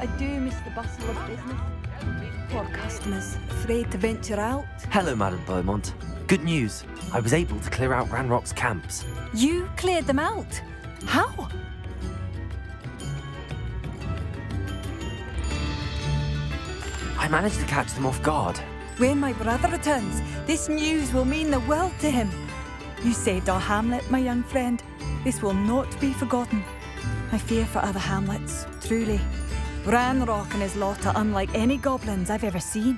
I do miss the bustle of business. Poor customers, afraid to venture out. Hello, Madame Beaumont. Good news. I was able to clear out Ranrock's camps. You cleared them out? How? I managed to catch them off guard. When my brother returns, this news will mean the world to him. You saved our hamlet, my young friend. This will not be forgotten. I fear for other hamlets, truly. Ranrock and his lot are unlike any goblins I've ever seen.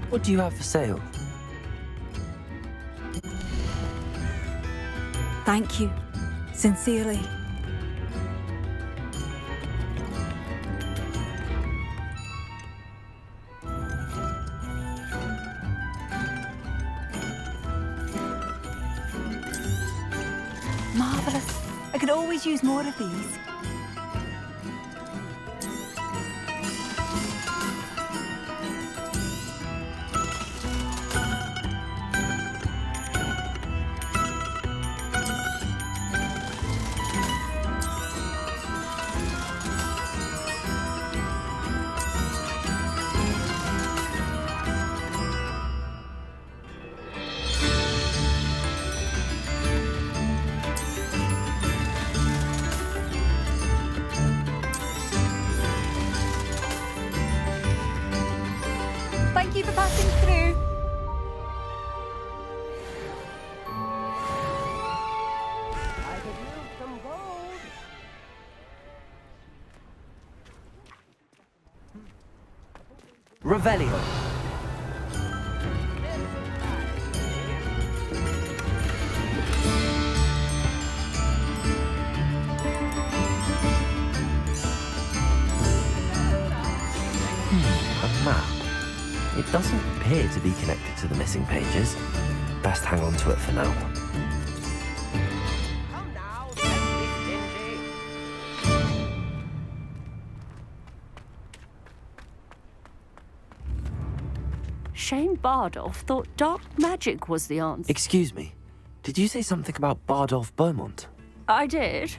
What do you have for sale? Thank you. Sincerely. Marvellous. I could always use more of these. Thank you for passing through. I could use some gold. Revelio. A map. It doesn't appear to be connected to the missing pages. Best hang on to it for now. Come now, don't be stingy. Shane Bardolph thought dark magic was the answer. Excuse me. Did you say something about Bardolph Beaumont? I did.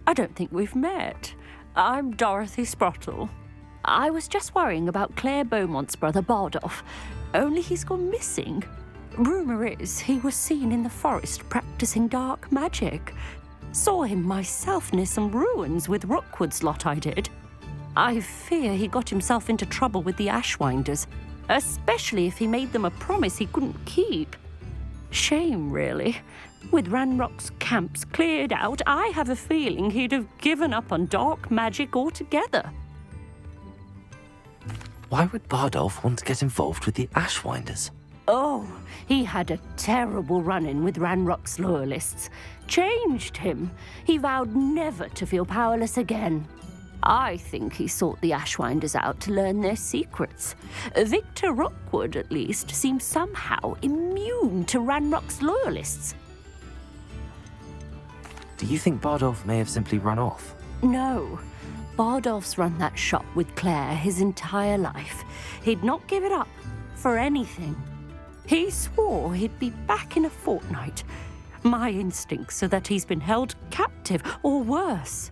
I don't think we've met. I'm Dorothy Sprottle. I was just worrying about Claire Beaumont's brother Bardolph, only he's gone missing. Rumour is he was seen in the forest practicing dark magic. Saw him myself near some ruins with Rookwood's lot I did. I fear he got himself into trouble with the Ashwinders, especially if he made them a promise he couldn't keep. Shame, really. With Ranrock's camps cleared out, I have a feeling he'd have given up on dark magic altogether. Why would Bardolph want to get involved with the Ashwinders? Oh, he had a terrible run-in with Ranrock's loyalists. Changed him. He vowed never to feel powerless again. I think he sought the Ashwinders out to learn their secrets. Victor Rookwood, at least, seems somehow immune to Ranrock's loyalists. Do you think Bardolph may have simply run off? No. Bardolph's run that shop with Claire his entire life. He'd not give it up for anything. He swore he'd be back in a fortnight. My instincts are that he's been held captive, or worse.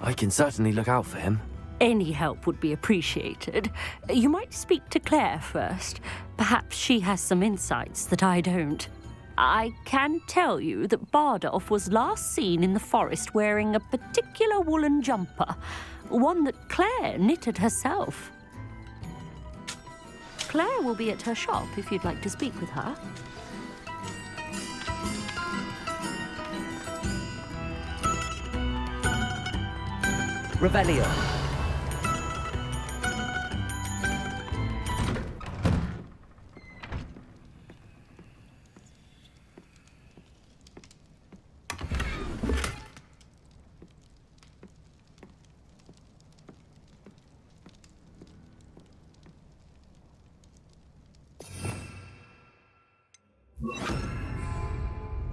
I can certainly look out for him. Any help would be appreciated. You might speak to Claire first. Perhaps she has some insights that I don't. I can tell you that Bardolph was last seen in the forest wearing a particular woolen jumper, one that Claire knitted herself. Claire will be at her shop if you'd like to speak with her. Revelio.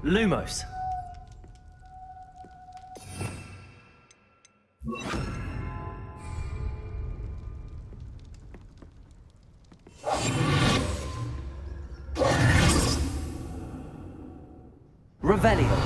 Lumos. Revelio.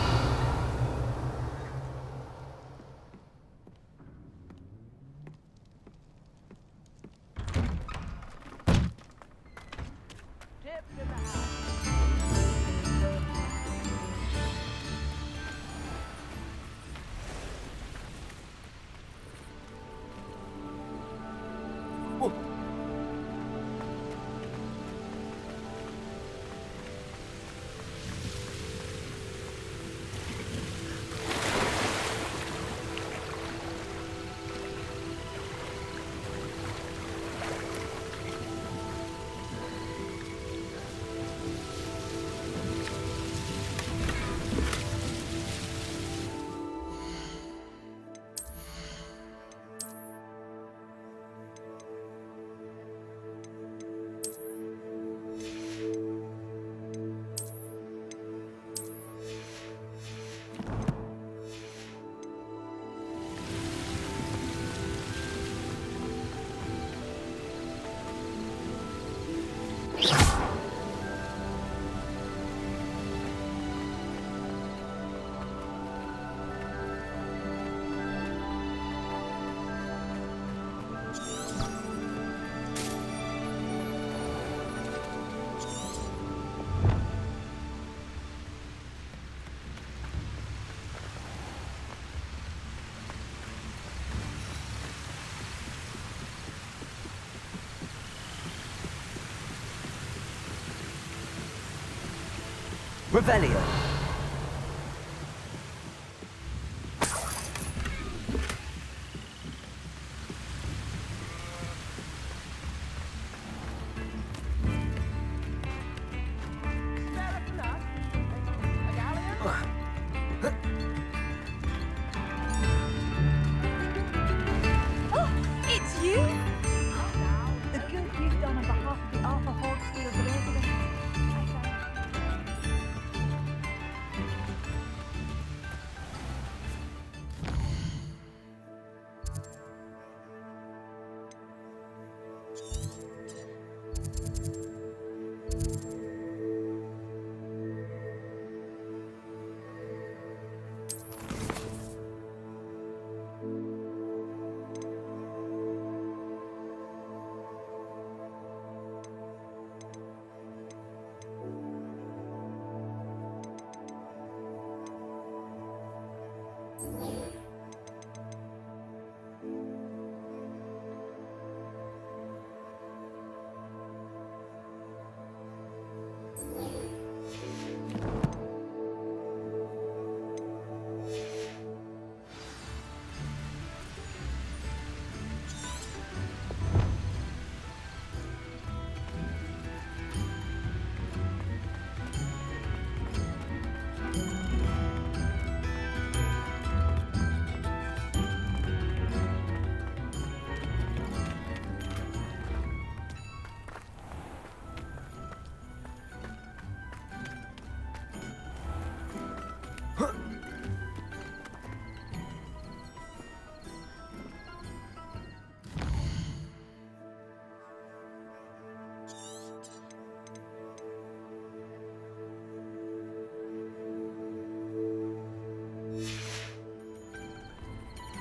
Revelio. Oh, it's you? The good you've done on behalf of the Arthur Hogsfield residents.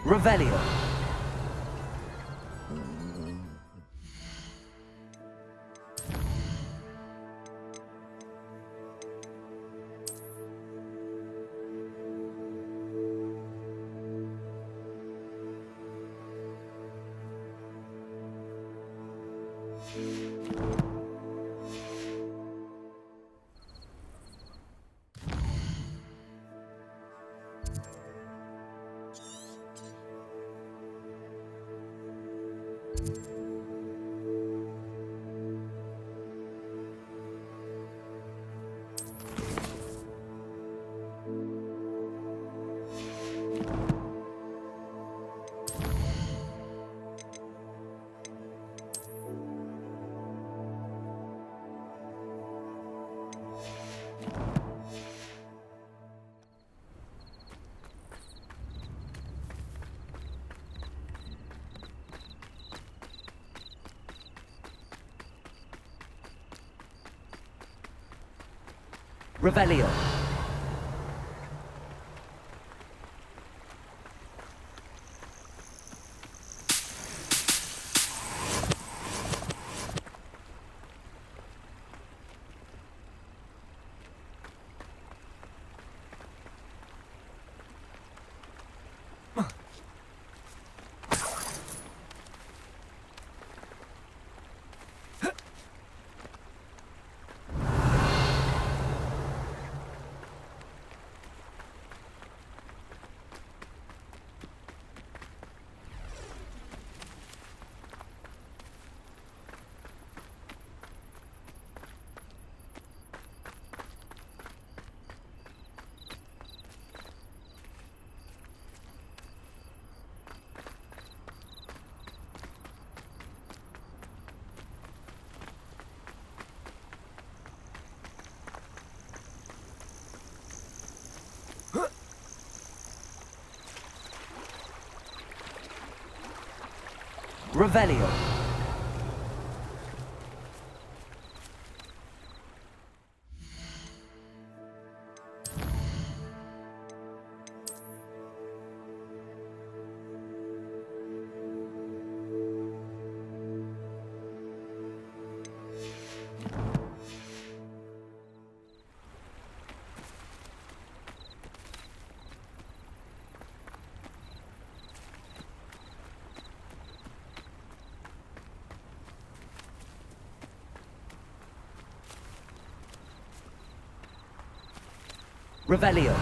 Revelio. Revelio. Revelio. Revelio.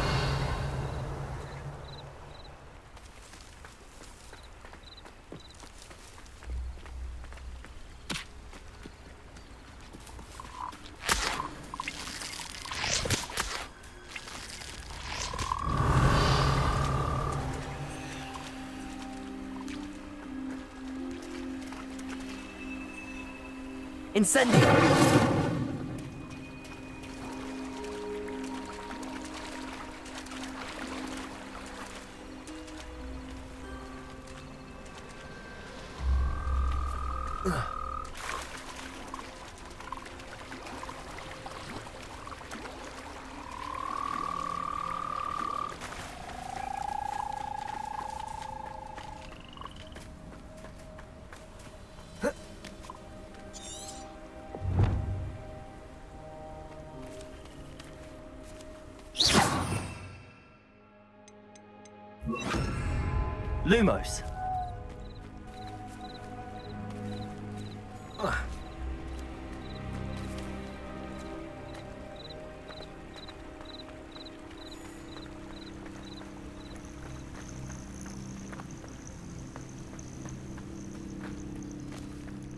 Incendio! Lumos.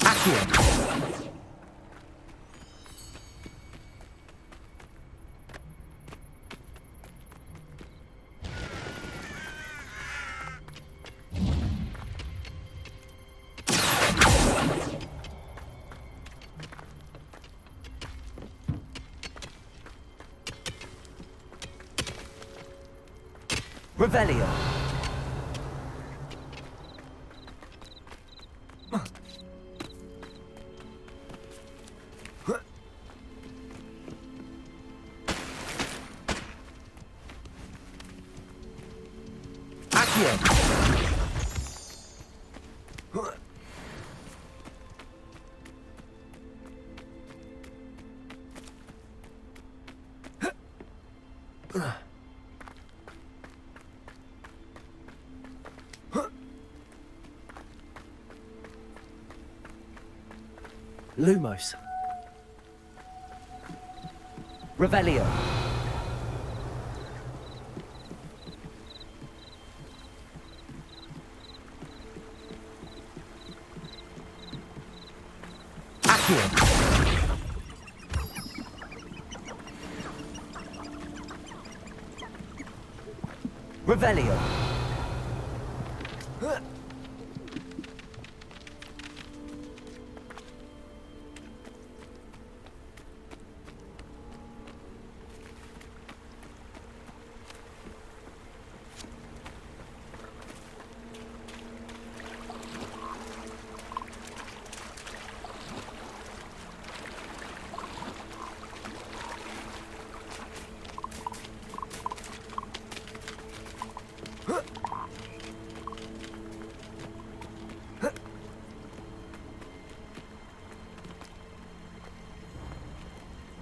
Accio. Revelio. Accio. Lumos. Revelio. Accio. Revelio.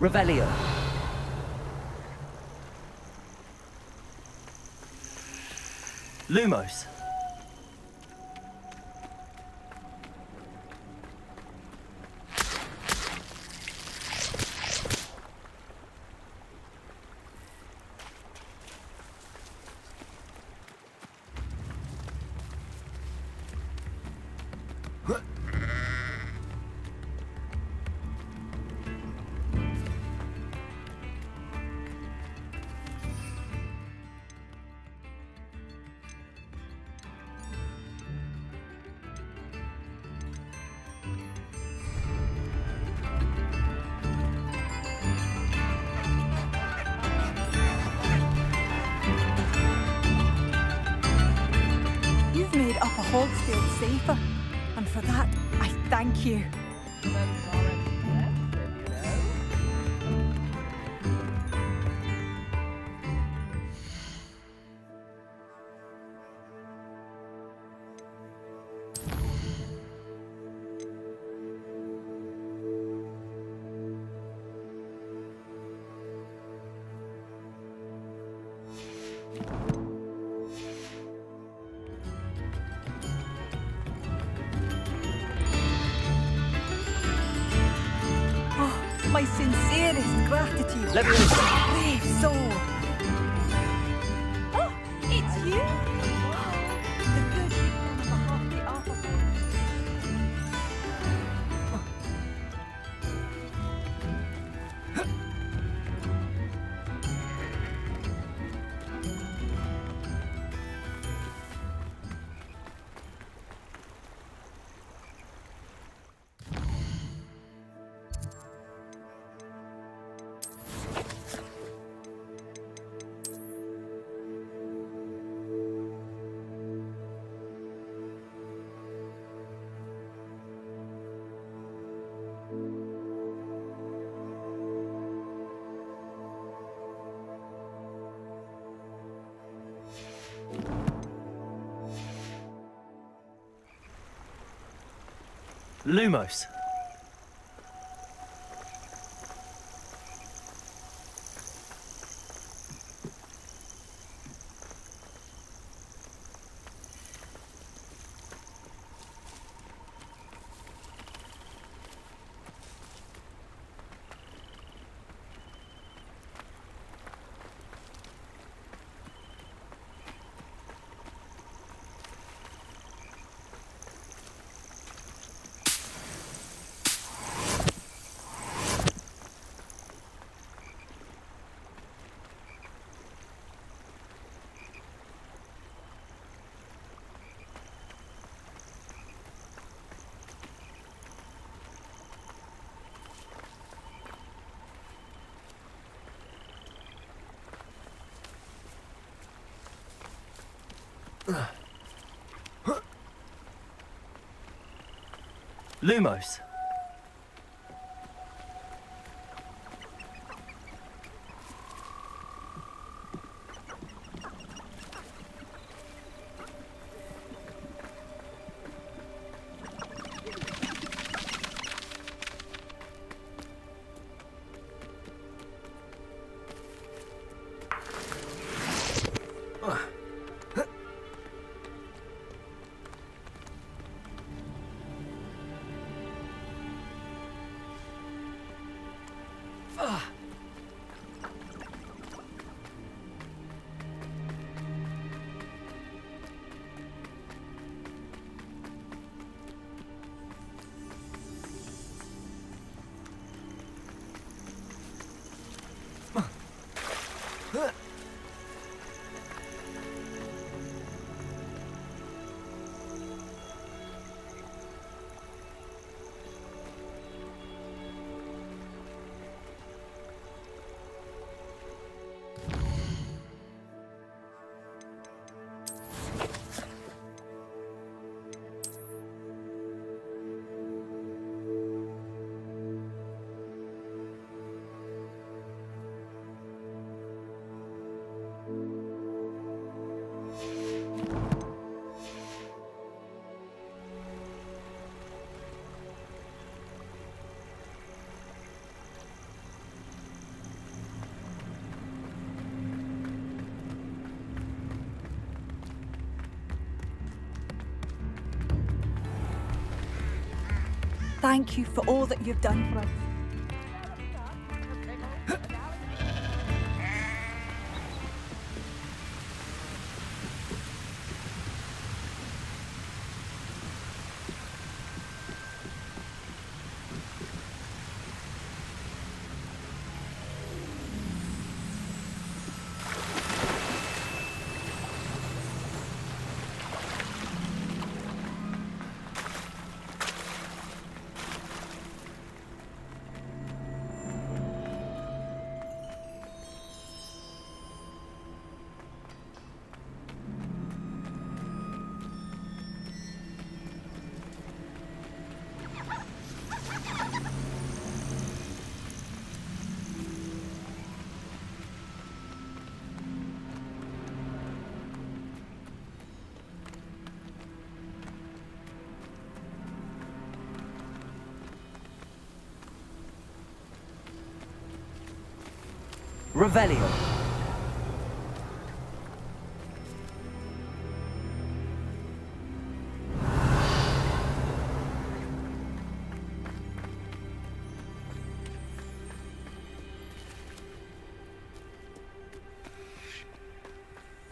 Revelio. Lumos. You've made Upper Hogsfield safer, and for that, I thank you. My sincerest gratitude. Leviosa. Brave soul. you. The good return of a hearty offer. Lumos. Lumos. Thank you for all that you've done for us. Revelio.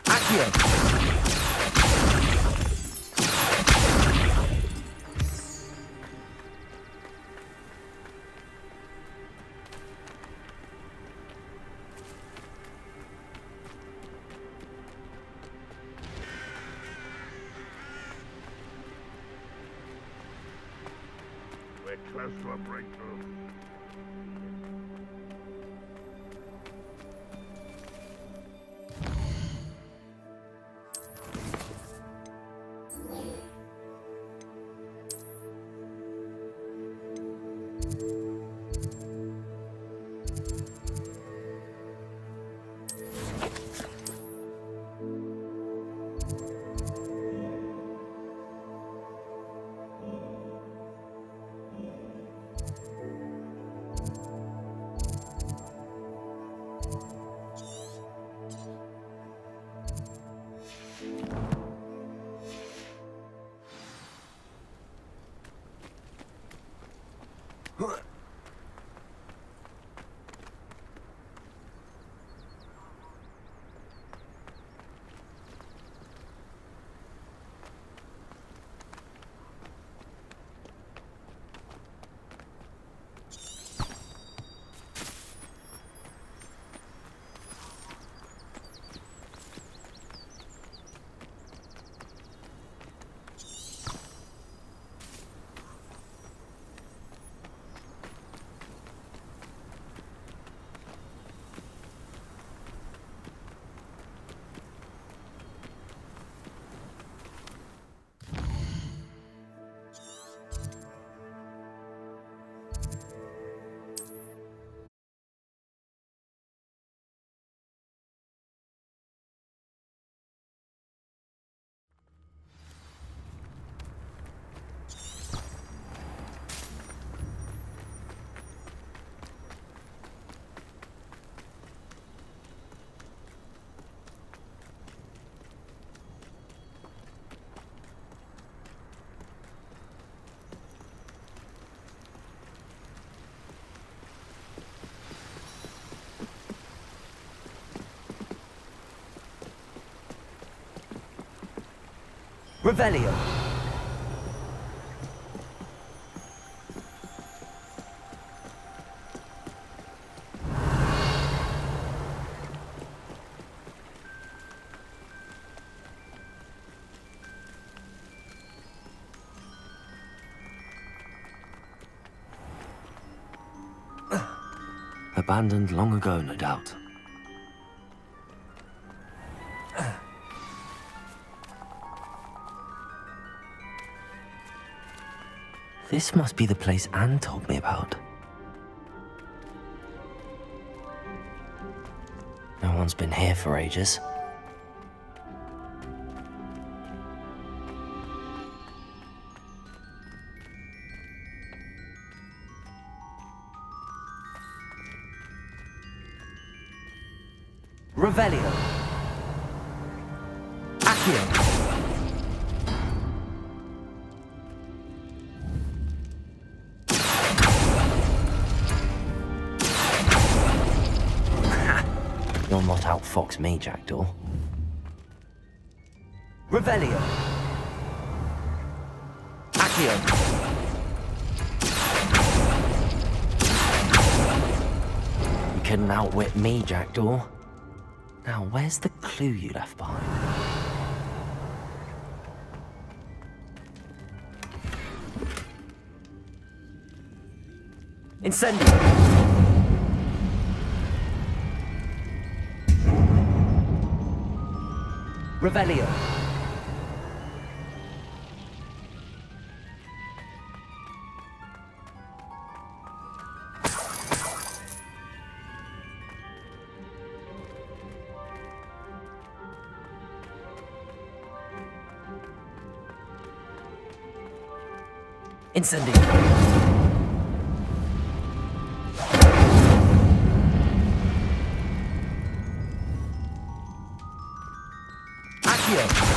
Accio. close to a breakthrough. Revelio. Abandoned long ago, no doubt. This must be the place Anne told me about. No one's been here for ages. Revelio. Accio. You'll not outfox me, Jackdaw. Revelio. Accio. You couldn't outwit me, Jackdaw. Now, where's the clue you left behind? Incendio! Revelio. Incendio. Accio.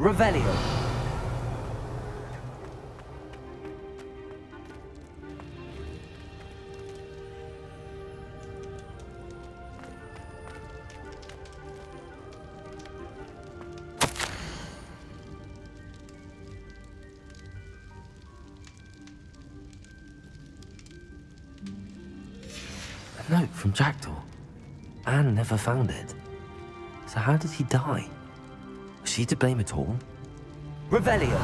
Revelio. A note from Jackdaw. Anne never found it. So how did he die? Was she to blame at all? Revelio!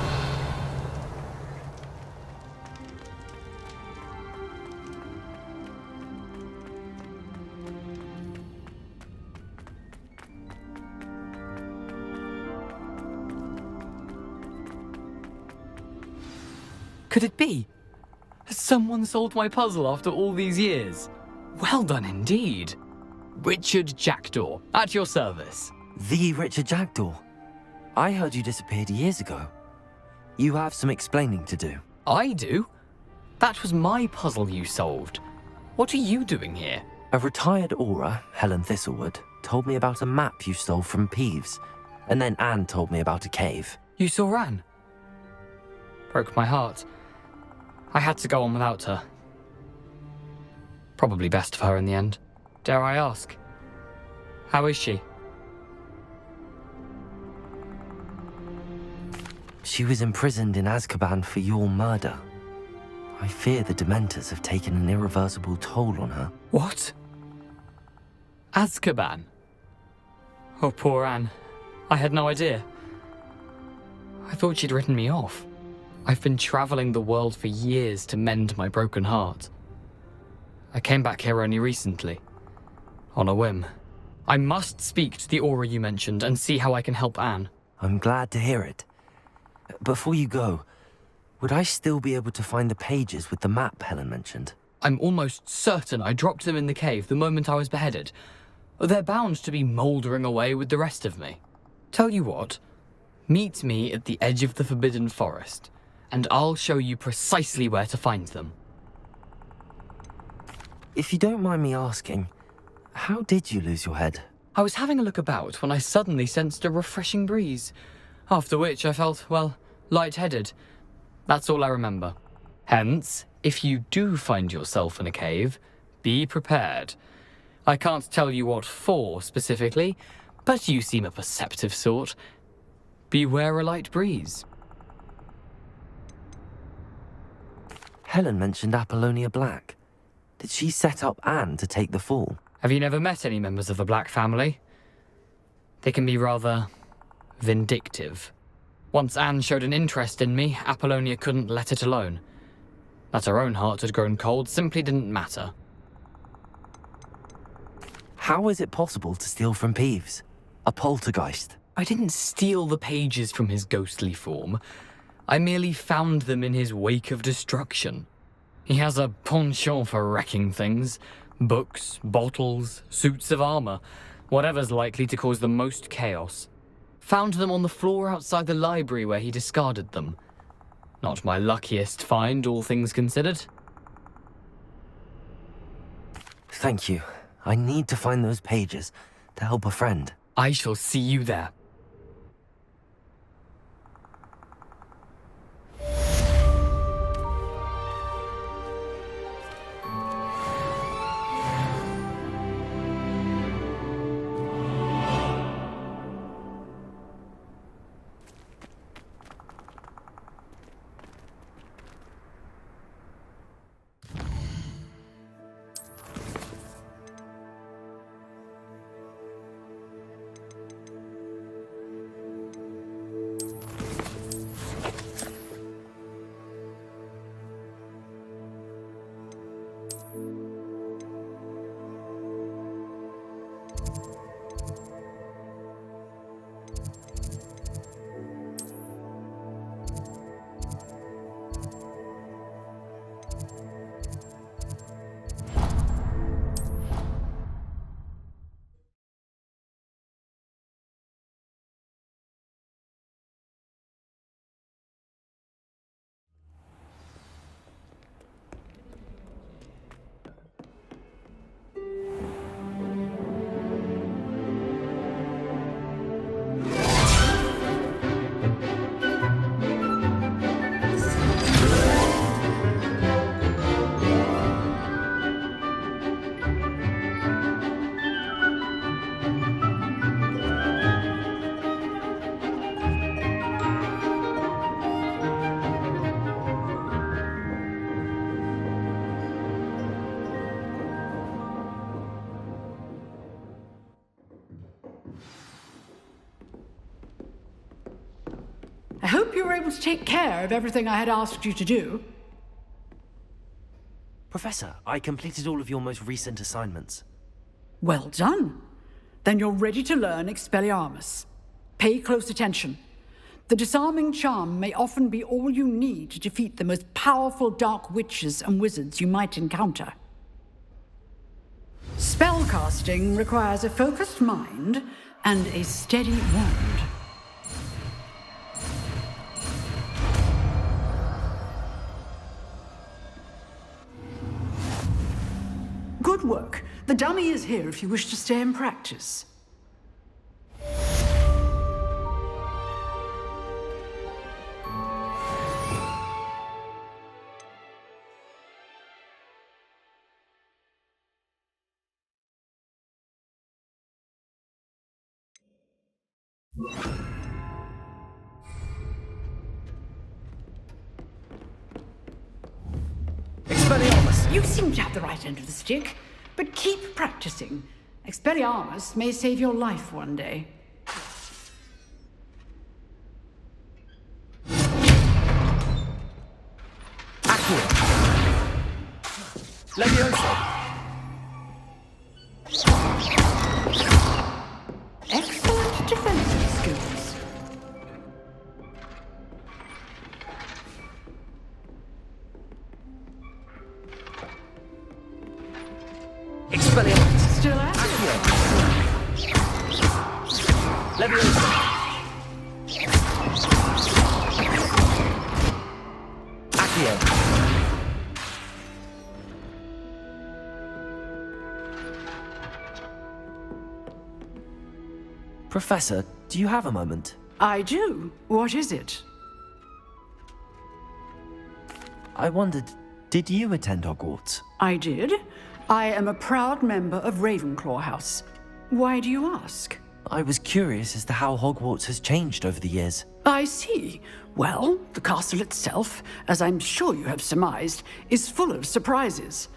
Could it be? Has someone solved my puzzle after all these years? Well done indeed. Richard Jackdaw, at your service. The Richard Jackdaw. I heard you disappeared years ago. You have some explaining to do. I do? That was my puzzle you solved. What are you doing here? A retired aura, Helen Thistlewood, told me about a map you stole from Peeves, and then Anne told me about a cave. You saw Anne? Broke my heart. I had to go on without her. Probably best of her in the end. Dare I ask? How is she? She was imprisoned in Azkaban for your murder. I fear the Dementors have taken an irreversible toll on her. What? Azkaban? Oh, poor Anne. I had no idea. I thought she'd written me off. I've been traveling the world for years to mend my broken heart. I came back here only recently. On a whim. I must speak to the aura you mentioned and see how I can help Anne. I'm glad to hear it. Before you go, would I still be able to find the pages with the map Helen mentioned? I'm almost certain I dropped them in the cave the moment I was beheaded. They're bound to be mouldering away with the rest of me. Tell you what, meet me at the edge of the Forbidden Forest, and I'll show you precisely where to find them. If you don't mind me asking, how did you lose your head? I was having a look about when I suddenly sensed a refreshing breeze, after which I felt, well, lightheaded. That's all I remember. Hence, if you do find yourself in a cave, be prepared. I can't tell you what for specifically, but you seem a perceptive sort. Beware a light breeze. Helen mentioned Apollonia Black. Did she set up Anne to take the fall? Have you never met any members of the Black family? They can be rather vindictive. Once Anne showed an interest in me, Apollonia couldn't let it alone. That her own heart had grown cold simply didn't matter. How is it possible to steal from Peeves? A poltergeist? I didn't steal the pages from his ghostly form. I merely found them in his wake of destruction. He has a penchant for wrecking things. Books, bottles, suits of armor, whatever's likely to cause the most chaos. Found them on the floor outside the library where he discarded them. Not my luckiest find, all things considered. Thank you. I need to find those pages to help a friend. I shall see you there. hope you were able to take care of everything I had asked you to do. Professor, I completed all of your most recent assignments. Well done. Then you're ready to learn Expelliarmus. Pay close attention. The disarming charm may often be all you need to defeat the most powerful dark witches and wizards you might encounter. Spellcasting requires a focused mind and a steady wand. Good work. The dummy is here if you wish to stay and practice. Expelliarmus! You seem to have the right end of the stick, but keep practicing. Expelliarmus may save your life one day. Accio! Levioso! Excellent defensive skills. Expelliarmus! Still at it? Levioso! Accio! Professor, do you have a moment? I do. What is it? I wondered, did you attend Hogwarts? I did. I am a proud member of Ravenclaw House. Why do you ask? I was curious as to how Hogwarts has changed over the years. I see. Well, the castle itself, as I'm sure you have surmised, is full of surprises.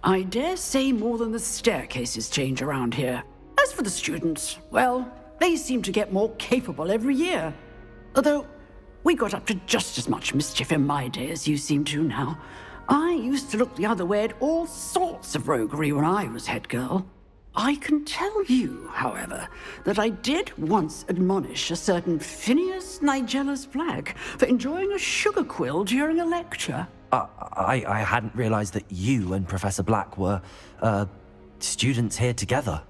I dare say more than the staircases change around here. As for the students, well, they seem to get more capable every year. Although, we got up to just as much mischief in my day as you seem to now. I used to look the other way at all sorts of roguery when I was head girl. I can tell you, however, that I did once admonish a certain Phineas Nigellus Black for enjoying a sugar quill during a lecture. I hadn't realized that you and Professor Black were, students here together.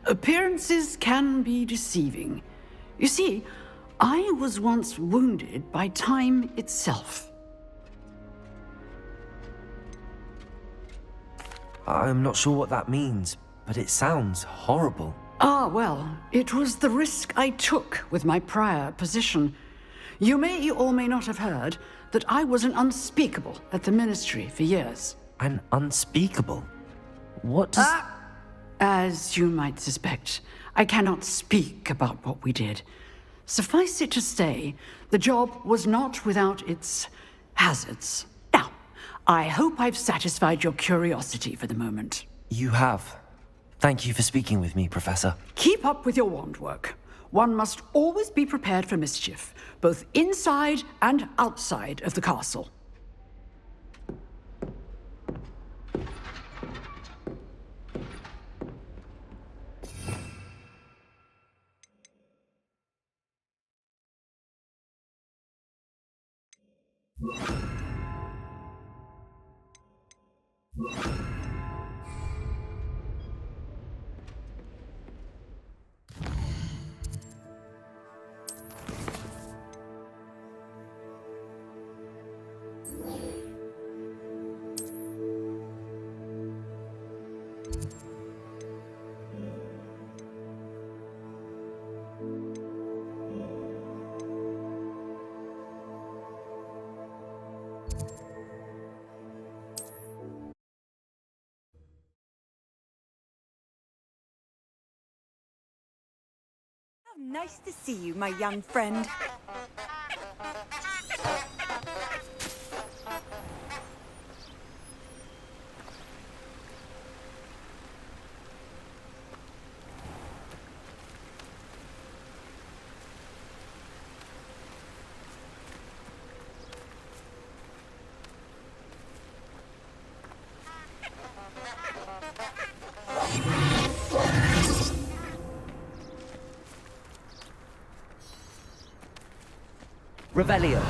Appearances can be deceiving. You see, I was once wounded by time itself. I'm not sure what that means, but it sounds horrible. Ah, well, it was the risk I took with my prior position. You may or may not have heard that I was an unspeakable at the Ministry for years. An unspeakable? What does... As you might suspect, I cannot speak about what we did. Suffice it to say, the job was not without its hazards. Now, I hope I've satisfied your curiosity for the moment. You have. Thank you for speaking with me, Professor. Keep up with your wand work. One must always be prepared for mischief, both inside and outside of the castle. How nice to see you, my young friend. Revelio.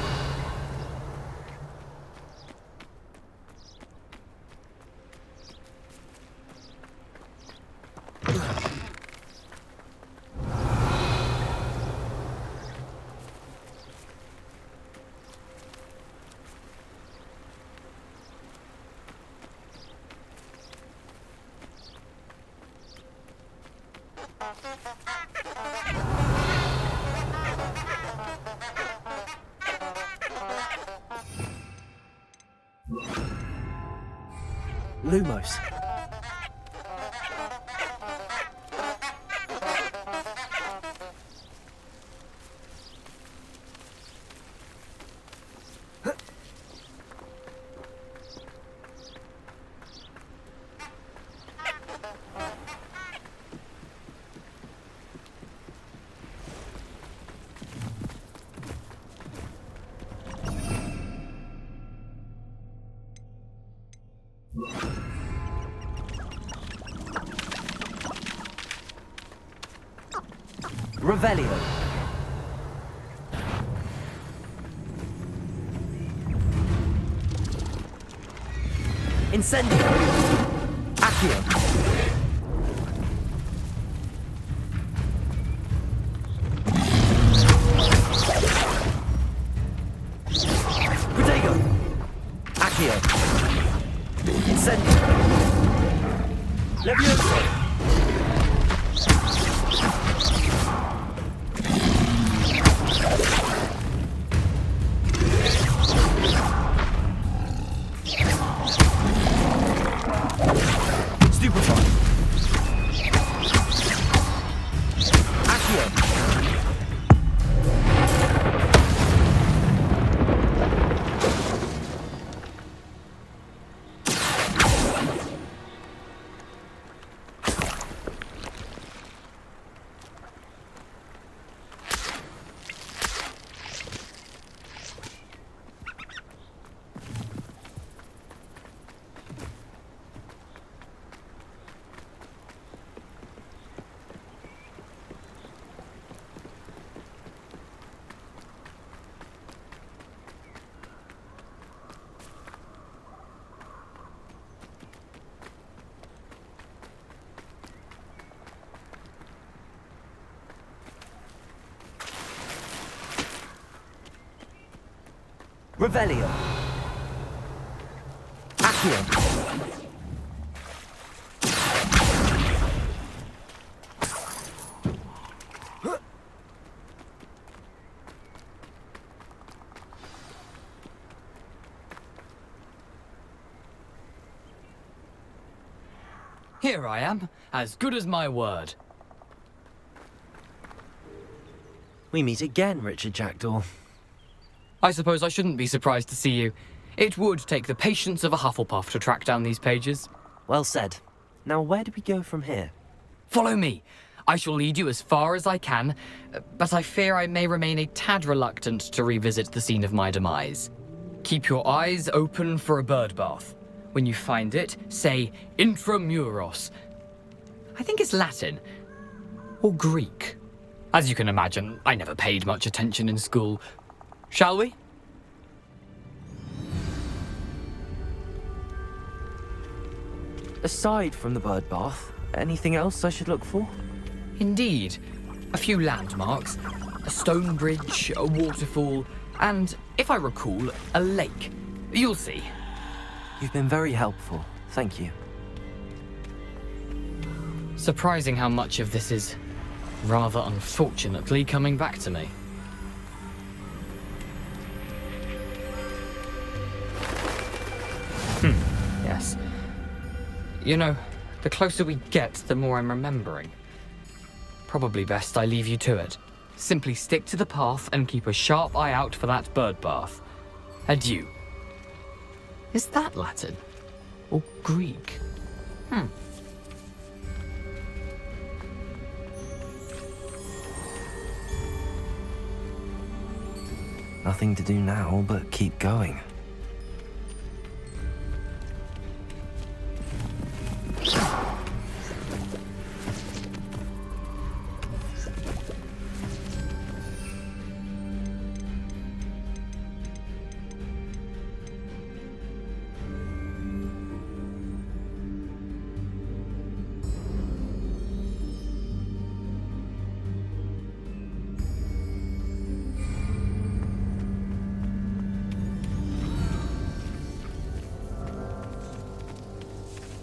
Lumos. Revelio. Incendio. Accio. Protego. Accio. Incendio. Levioso. Revelio. Accio. Here I am, as good as my word. We meet again, Richard Jackdaw. I suppose I shouldn't be surprised to see you. It would take the patience of a Hufflepuff to track down these pages. Well said. Now, where do we go from here? Follow me. I shall lead you as far as I can, but I fear I may remain a tad reluctant to revisit the scene of my demise. Keep your eyes open for a bird bath. When you find it, say intramuros. I think it's Latin. Or Greek. As you can imagine, I never paid much attention in school. Shall we? Aside from the bird bath, anything else I should look for? Indeed. A few landmarks, a stone bridge, a waterfall, and, if I recall, a lake. You'll see. You've been very helpful. Thank you. Surprising how much of this is, rather unfortunately, coming back to me. Yes. You know, the closer we get, the more I'm remembering. Probably best I leave you to it. Simply stick to the path and keep a sharp eye out for that bird bath. Adieu. Is that Latin? Or Greek? Nothing to do now but keep going.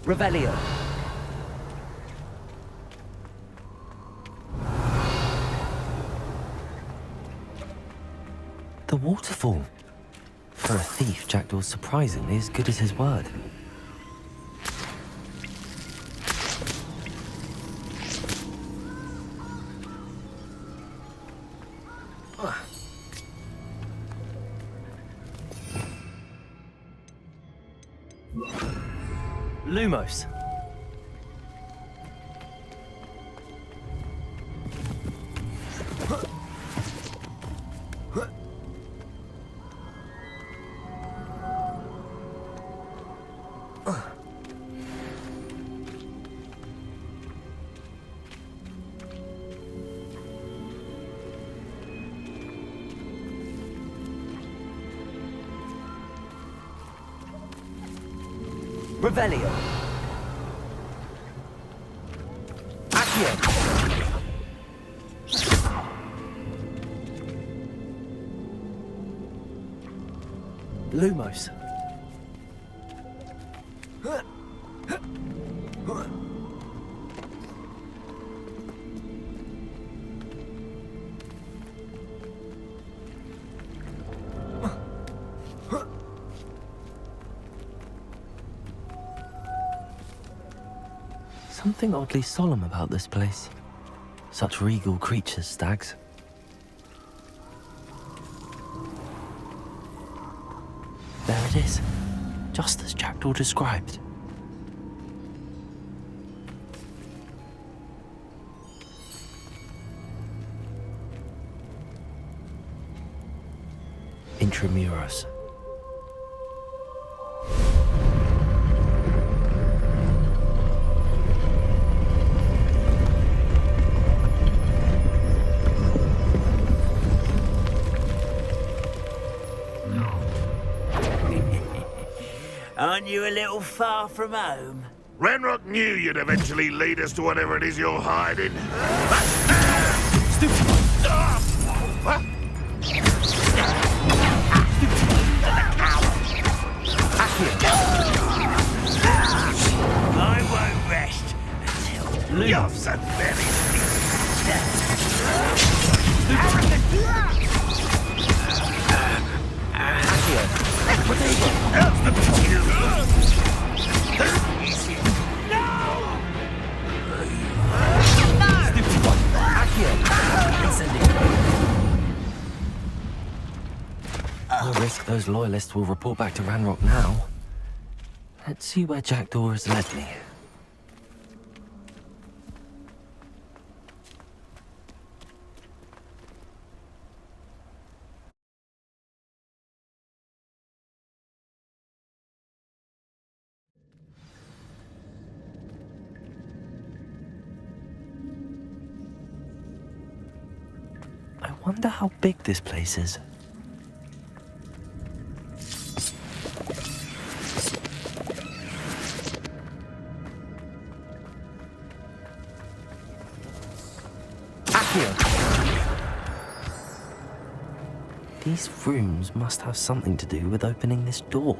Revelio. The waterfall. For a thief, Jackdaw's surprisingly as good as his word. Lumos. Revelio. Accio. Lumos. Something oddly solemn about this place. Such regal creatures, stags. There it is, just as Jackdaw described. Intramuros. Aren't you a little far from home? Ranrock knew you'd eventually lead us to whatever it is you're hiding. I won't rest until You're so very No risk those loyalists will report back to Ranrock now. Let's see where Jackdaw has led me. I wonder how big this place is. These rooms must have something to do with opening this door.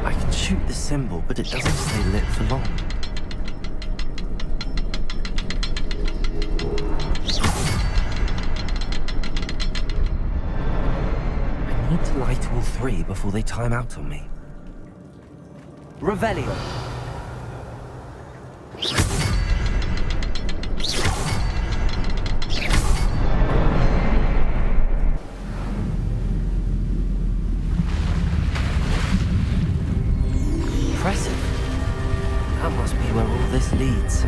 I can shoot the symbol, but it doesn't stay lit for long. I need to light all three before they time out on me. Revelio. Impressive. That must be where all this leads.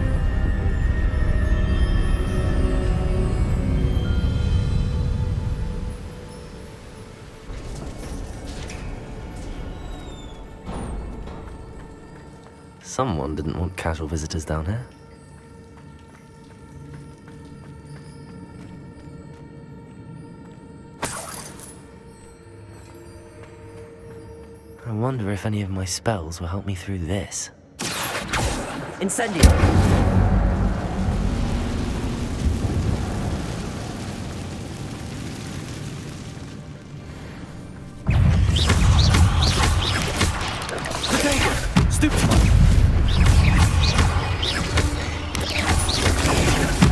Someone didn't want casual visitors down here. I wonder if any of my spells will help me through this. Incendio. Stupefy.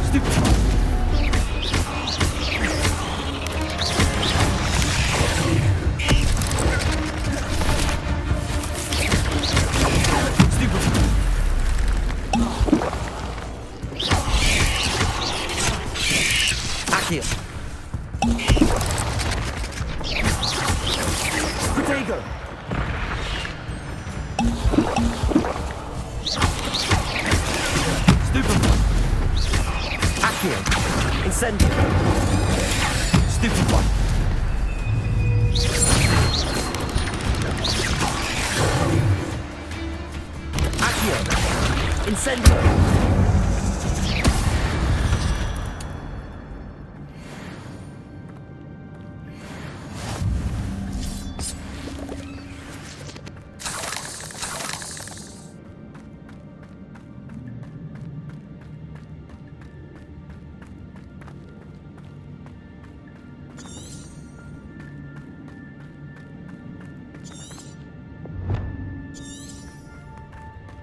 Stupefy. Accio. Protego. Stupefy. Accio. Incendio. Stupefy. Accio. Incendio.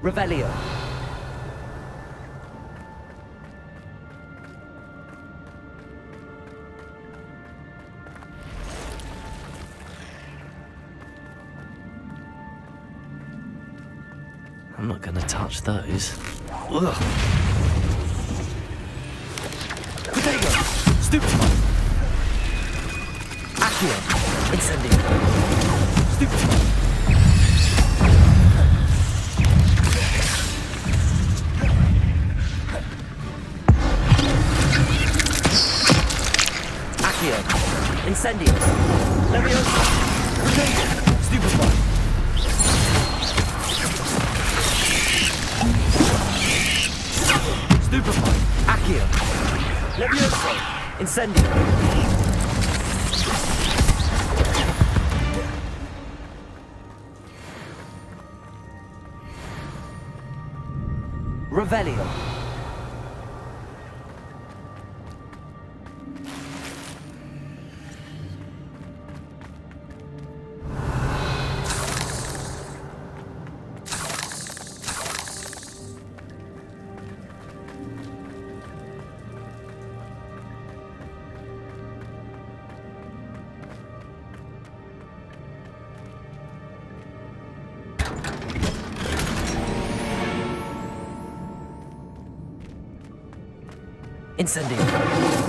Revelio. I'm not gonna touch those. Ugh. Protego. Stupefy. Accio. Incendio. Stupefy. Incendio. Leviosa. Protego. Stupefy. Stupefy. Accio. Leviosa. Incendio. Revelio. Incendio.